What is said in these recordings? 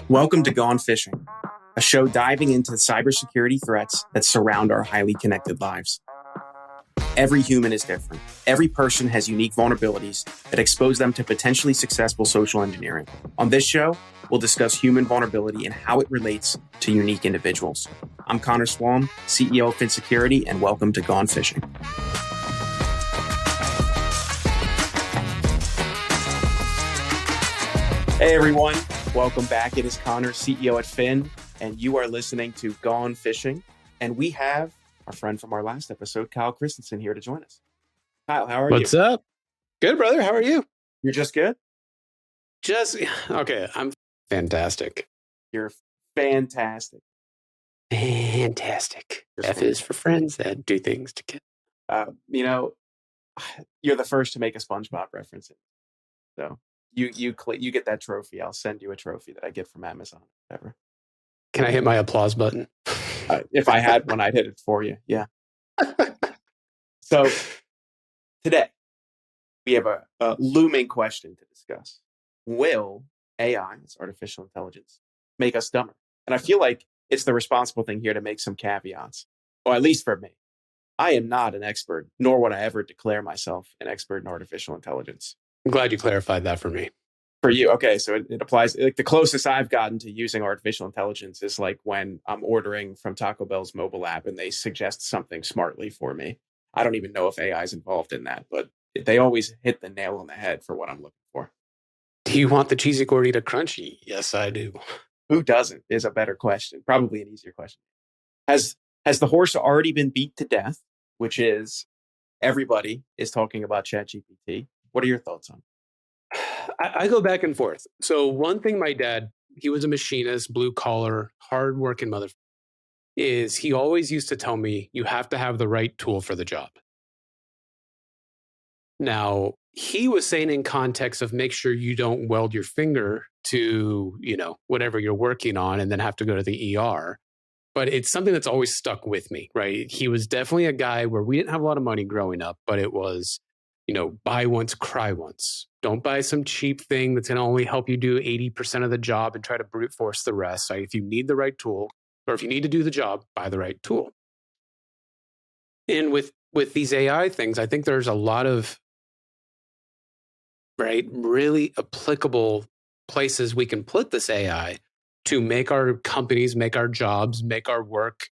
Welcome to Gone Phishing, a show diving into the cybersecurity threats that surround our highly connected lives. Every human is different. Every person has unique vulnerabilities that expose them to potentially successful social engineering. On this show, we'll discuss human vulnerability and how it relates to unique individuals. I'm Connor Swalm, CEO of FinSecurity, and welcome to Gone Phishing. Hey everyone, welcome back. It is Connor, CEO at Fin, and you are listening to Gone Phishing. And we have our friend from our last episode, Kyle Christensen, here to join us. Kyle, how are you? What's up? Good, brother. How are you? You're just good? Okay. I'm fantastic. You're fantastic. Fantastic. F is for friends that do things to kids. You're the first to make a SpongeBob reference. So you get that trophy. I'll send you a trophy that I get from Amazon. Whatever. Can I hit my applause button? If I had one, I'd hit it for you. Yeah. So today we have a looming question to discuss. Will AI, it's artificial intelligence, make us dumber? And I feel like it's the responsible thing here to make some caveats, or at least for me. I am not an expert, nor would I ever declare myself an expert in artificial intelligence. I'm glad you clarified that for me. For you, okay, so it applies. Like the closest I've gotten to using artificial intelligence is like when I'm ordering from Taco Bell's mobile app and they suggest something smartly for me. I don't even know if AI is involved in that, but they always hit the nail on the head for what I'm looking for. Do you want the cheesy gordita crunchy? Yes, I do. Who doesn't is a better question. Probably an easier question. Has the horse already been beat to death? Which is everybody is talking about ChatGPT. What are your thoughts on it? I go back and forth. So one thing my dad, he was a machinist, blue collar, hardworking mother, is he always used to tell me, you have to have the right tool for the job. Now, he was saying in context of make sure you don't weld your finger to, whatever you're working on and then have to go to the ER. But it's something that's always stuck with me, right? He was definitely a guy where we didn't have a lot of money growing up, but it was, buy once, cry once. Don't buy some cheap thing that's going to only help you do 80% of the job and try to brute force the rest. Right? If you need the right tool, or if you need to do the job, buy the right tool. And with these AI things, I think there's a lot of really applicable places we can put this AI to make our companies, make our jobs, make our work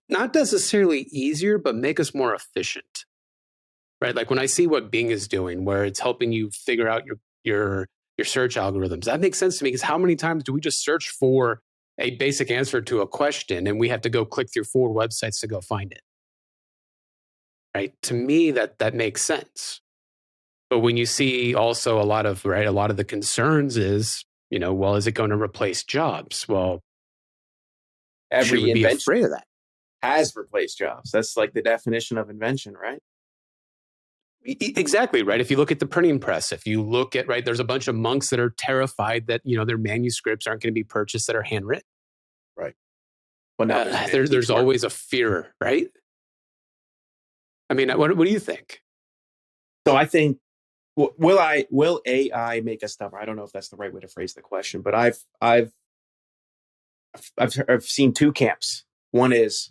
not necessarily easier, but make us more efficient. Right? Like when I see what Bing is doing, where it's helping you figure out your search algorithms, that makes sense to me because how many times do we just search for a basic answer to a question and we have to go click through 4 websites to go find it? Right? To me, that makes sense. But when you see also a lot of the concerns is, is it going to replace jobs? Well, every invention be afraid of that. Has replaced jobs. That's like the definition of invention, right? Exactly, right? If you look at the printing press, if you look at, there's a bunch of monks that are terrified that, their manuscripts aren't going to be purchased that are handwritten. Right. Well, now there's always a fear, right? I mean, what do you think? So I think, will AI make us dumber? I don't know if that's the right way to phrase the question, but I've seen 2 camps. One is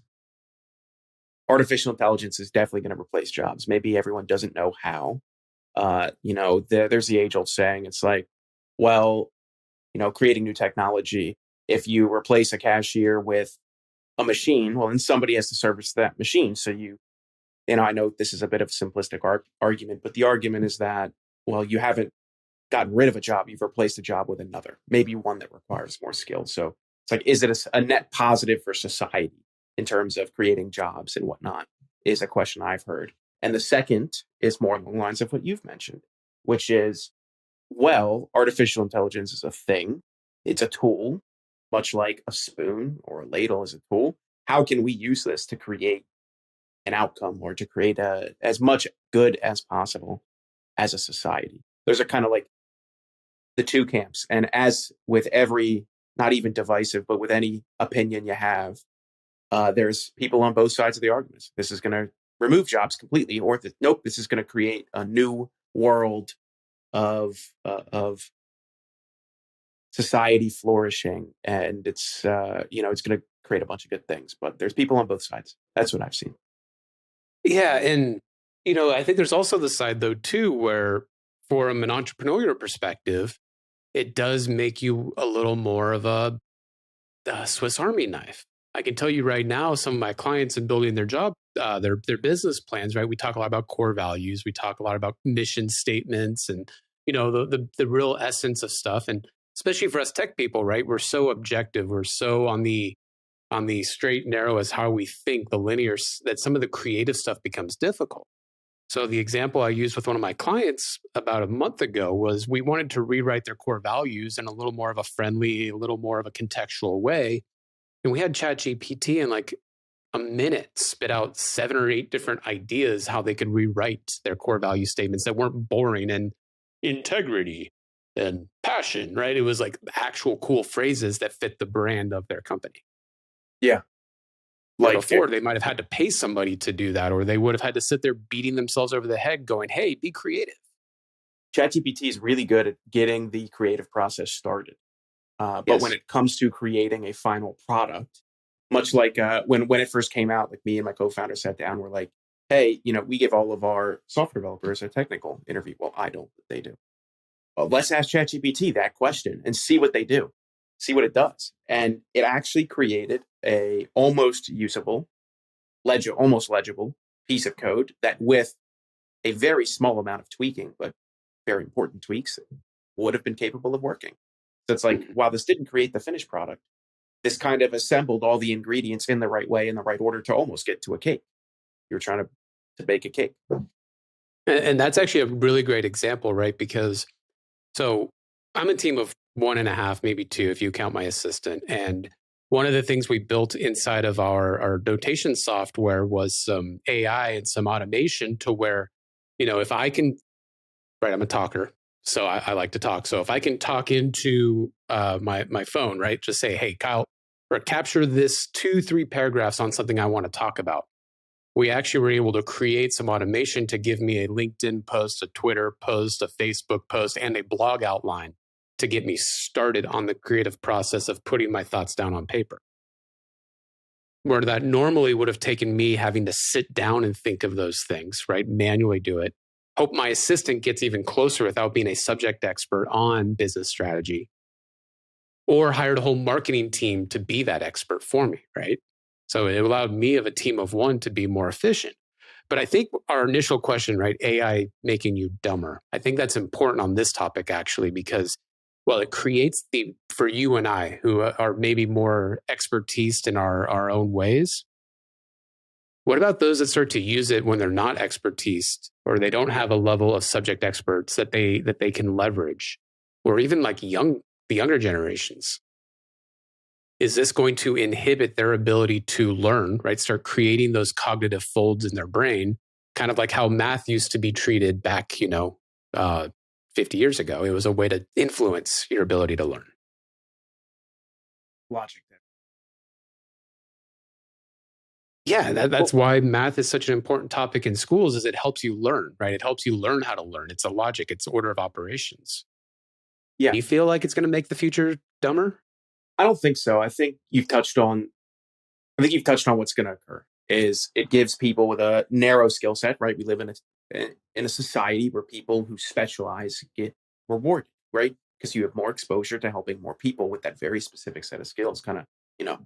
artificial intelligence is definitely going to replace jobs. Maybe everyone doesn't know how. There's the age-old saying. It's like, creating new technology. If you replace a cashier with a machine, well, then somebody has to service that machine. So I know this is a bit of a simplistic argument, but the argument is that, you haven't gotten rid of a job. You've replaced a job with another, maybe one that requires more skill. So it's like, is it a net positive for society in terms of creating jobs and whatnot, is a question I've heard. And the second is more along the lines of what you've mentioned, which is, artificial intelligence is a thing. It's a tool, much like a spoon or a ladle is a tool. How can we use this to create an outcome or to create as much good as possible as a society? Those are kind of like the 2 camps. And as with every, not even divisive, but with any opinion you have, there's people on both sides of the arguments. This is going to remove jobs completely, or nope, this is going to create a new world of society flourishing, and it's it's going to create a bunch of good things. But there's people on both sides. That's what I've seen. Yeah, and I think there's also the side though too where from an entrepreneurial perspective, it does make you a little more of a Swiss Army knife. I can tell you right now, some of my clients in building their job, their business plans, right? We talk a lot about core values. We talk a lot about mission statements, and the real essence of stuff. And especially for us tech people, right? We're so objective. We're so on the straight and narrow as how we think, the linear, that some of the creative stuff becomes difficult. So the example I used with one of my clients about a month ago was we wanted to rewrite their core values in a little more of a friendly, a little more of a contextual way. And we had ChatGPT in like a minute spit out 7 or 8 different ideas how they could rewrite their core value statements that weren't boring and integrity and passion, right? It was like actual cool phrases that fit the brand of their company. Yeah. Where Like before they might have had to pay somebody to do that, or they would have had to sit there beating themselves over the head going, hey, be creative. ChatGPT is really good at getting the creative process started. But Yes. when it comes to creating a final product, much like when it first came out, like me and my co-founder sat down, we're like, hey, we give all of our software developers a technical interview. Well, I don't, but they do. Well, let's ask ChatGPT that question and see what they do, see what it does. And it actually created a almost usable, almost legible piece of code that with a very small amount of tweaking, but very important tweaks, would have been capable of working. So it's like, while this didn't create the finished product, this kind of assembled all the ingredients in the right way, in the right order to almost get to a cake. You're trying to bake a cake. And that's actually a really great example, right? Because so I'm a team of 1.5, maybe 2, if you count my assistant. And one of the things we built inside of our notation software was some AI and some automation to where, if I can, right, I'm a talker. So I like to talk. So if I can talk into my phone, right, just say, hey, Kyle, or capture this 2-3 paragraphs on something I want to talk about. We actually were able to create some automation to give me a LinkedIn post, a Twitter post, a Facebook post, and a blog outline to get me started on the creative process of putting my thoughts down on paper. Where that normally would have taken me having to sit down and think of those things, right? Manually do it. Hope my assistant gets even closer without being a subject expert on business strategy, or hired a whole marketing team to be that expert for me, right? So it allowed me of a team of one to be more efficient. But I think our initial question, right, AI making you dumber, I think that's important on this topic actually, because, well, it creates for you and I who are maybe more expertised in our own ways. What about those that start to use it when they're not expertised, or they don't have a level of subject experts that they can leverage, or even like the younger generations? Is this going to inhibit their ability to learn, right? Start creating those cognitive folds in their brain, kind of like how math used to be treated back, 50 years ago. It was a way to influence your ability to learn. Logic. Yeah, that's why math is such an important topic in schools, is it helps you learn, right? It helps you learn how to learn. It's a logic, it's order of operations. Yeah. Do you feel like it's going to make the future dumber? I don't think so. I think you've touched on what's going to occur. Is it gives people with a narrow skill set, right? We live in a society where people who specialize get rewarded, right? Because you have more exposure to helping more people with that very specific set of skills, kind of,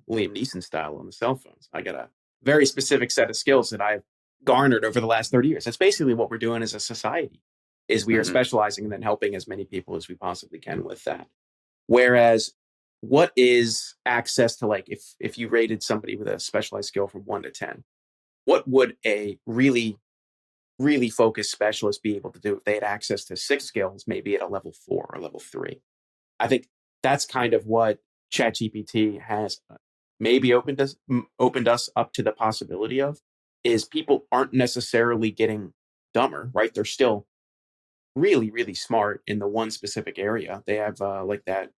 Liam Neeson style on the cell phones. I got a very specific set of skills that I've garnered over the last 30 years. That's basically what we're doing as a society, is we are specializing and then helping as many people as we possibly can with that. Whereas, what is access to, like, if you rated somebody with a specialized skill from 1 to 10, what would a really, really focused specialist be able to do if they had access to 6 skills, maybe at a level 4 or level 3? I think that's kind of what ChatGPT has maybe opened us up to the possibility of, is people aren't necessarily getting dumber, right? They're still really, really smart in the one specific area. They have like that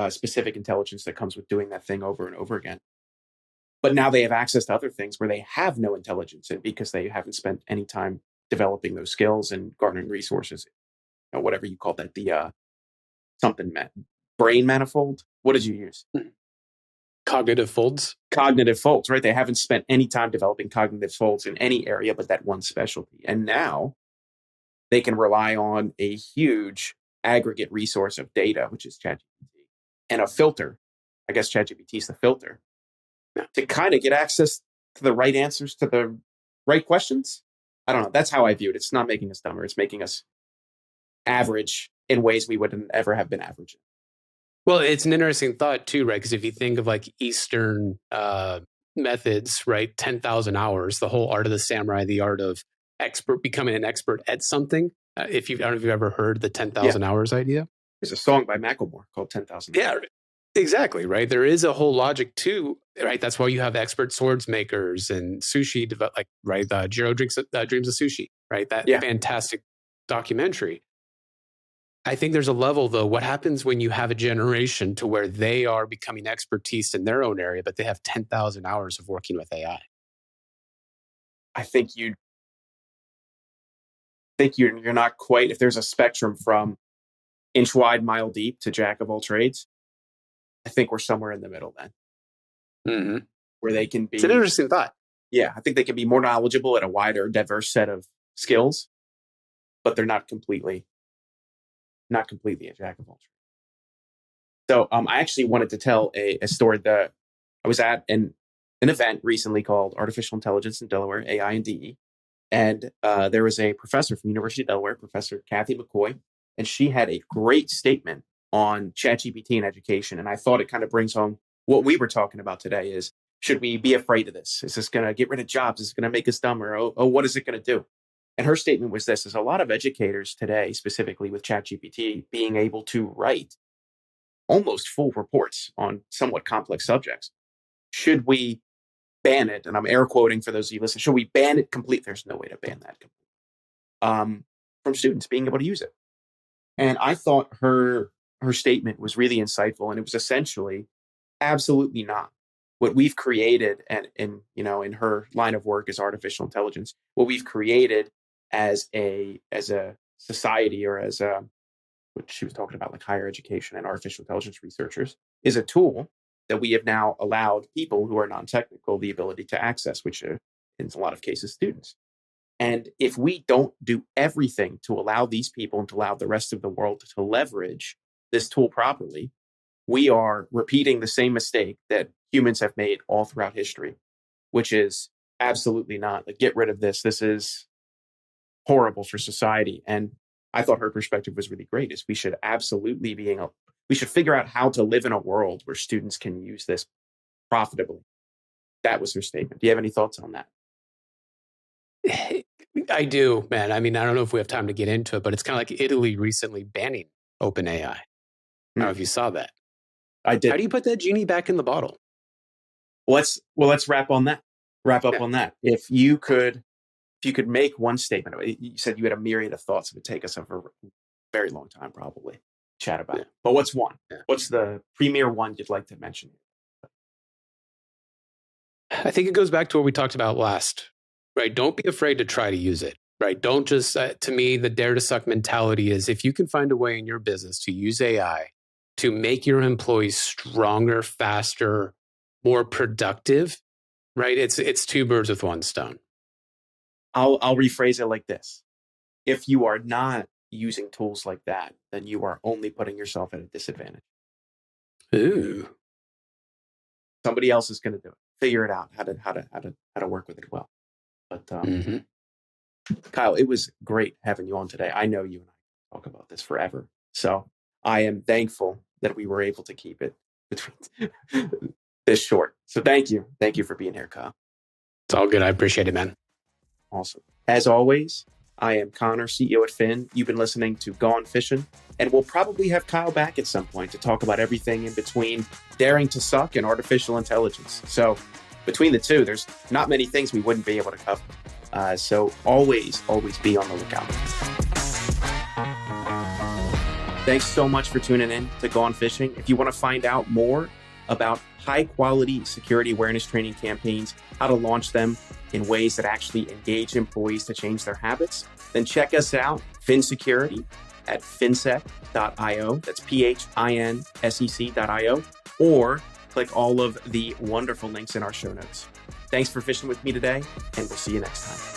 specific intelligence that comes with doing that thing over and over again. But now they have access to other things where they have no intelligence in, because they haven't spent any time developing those skills and garnering resources, whatever you call that, the something brain manifold. What did you use? Cognitive folds. Cognitive folds, right? They haven't spent any time developing cognitive folds in any area but that one specialty. And now they can rely on a huge aggregate resource of data, which is ChatGPT, and a filter. I guess ChatGPT is the filter to kind of get access to the right answers to the right questions. I don't know. That's how I view it. It's not making us dumber. It's making us average in ways we wouldn't ever have been average. Well, it's an interesting thought too, right? Because if you think of like Eastern methods, right? 10,000 hours, the whole art of the samurai, the art of becoming an expert at something. I don't know if you've ever heard the 10,000 hours idea. There's a song by Macklemore called 10,000 Yeah, exactly. Right. There is a whole logic too, right? That's why you have expert swords makers and sushi, Jiro Dreams of Sushi, right? That fantastic documentary. I think there's a level, though. What happens when you have a generation to where they are becoming expertise in their own area, but they have 10,000 hours of working with AI? I think you're not quite, if there's a spectrum from inch wide, mile deep to jack of all trades, I think we're somewhere in the middle then. Mm-hmm. Where they can be. It's an interesting thought. Yeah, I think they can be more knowledgeable at a wider, diverse set of skills, but they're not completely a jack of all trades. So I actually wanted to tell a story that I was at an event recently called Artificial Intelligence in Delaware, AI and DE. And there was a professor from University of Delaware, Professor Kathy McCoy, and she had a great statement on ChatGPT and education. And I thought it kind of brings home what we were talking about today is, should we be afraid of this? Is this going to get rid of jobs? Is it going to make us dumber? Oh, what is it going to do? And her statement was this, is a lot of educators today, specifically with ChatGPT, being able to write almost full reports on somewhat complex subjects. Should we ban it? And I'm air quoting for those of you listening. Should we ban it completely? There's no way to ban that completely. From students being able to use it. And I thought her statement was really insightful. And it was essentially absolutely not. What we've created, and in her line of work is artificial intelligence, what we've created as a society, or as what she was talking about, like higher education and artificial intelligence researchers, is a tool that we have now allowed people who are non-technical the ability to access, which are, in a lot of cases, students. And if we don't do everything to allow these people and to allow the rest of the world to leverage this tool properly, we are repeating the same mistake that humans have made all throughout history, which is absolutely not, like, get rid of this. This is horrible for society. And I thought her perspective was really great, is we should absolutely we should figure out how to live in a world where students can use this profitably. That was her statement. Do you have any thoughts on that? I do, man. I mean, I don't know if we have time to get into it, but it's kind of like Italy recently banning OpenAI. I don't know if you saw that. I did. How do you put that genie back in the bottle? Let's wrap on that. Wrap up on that. If you could make one statement, you said you had a myriad of thoughts. It would take us over a very long time, probably, chat about it. But what's one? Yeah. What's the premier one you'd like to mention? I think it goes back to what we talked about last, right? Don't be afraid to try to use it, right? Don't just, to me, the dare to suck mentality is, if you can find a way in your business to use AI to make your employees stronger, faster, more productive, right? It's two birds with one stone. I'll rephrase it like this. If you are not using tools like that, then you are only putting yourself at a disadvantage. Ooh. Somebody else is going to do it. Figure it out how to work with it well. But Kyle, it was great having you on today. I know you and I talk about this forever. So I am thankful that we were able to keep it between this short. So thank you. Thank you for being here, Kyle. It's all good. I appreciate it, man. Awesome. As always, I am Connor, CEO at Finn. You've been listening to Gone Phishing, and we'll probably have Kyle back at some point to talk about everything in between daring to suck and artificial intelligence. So between the two, there's not many things we wouldn't be able to cover. So always be on the lookout. Thanks so much for tuning in to Gone Phishing. If you want to find out more about high-quality security awareness training campaigns, how to launch them in ways that actually engage employees to change their habits, then check us out, Finn Security. at finsec.io. That's PHINSEC.io, or click all of the wonderful links in our show notes. Thanks for fishing with me today, and we'll see you next time.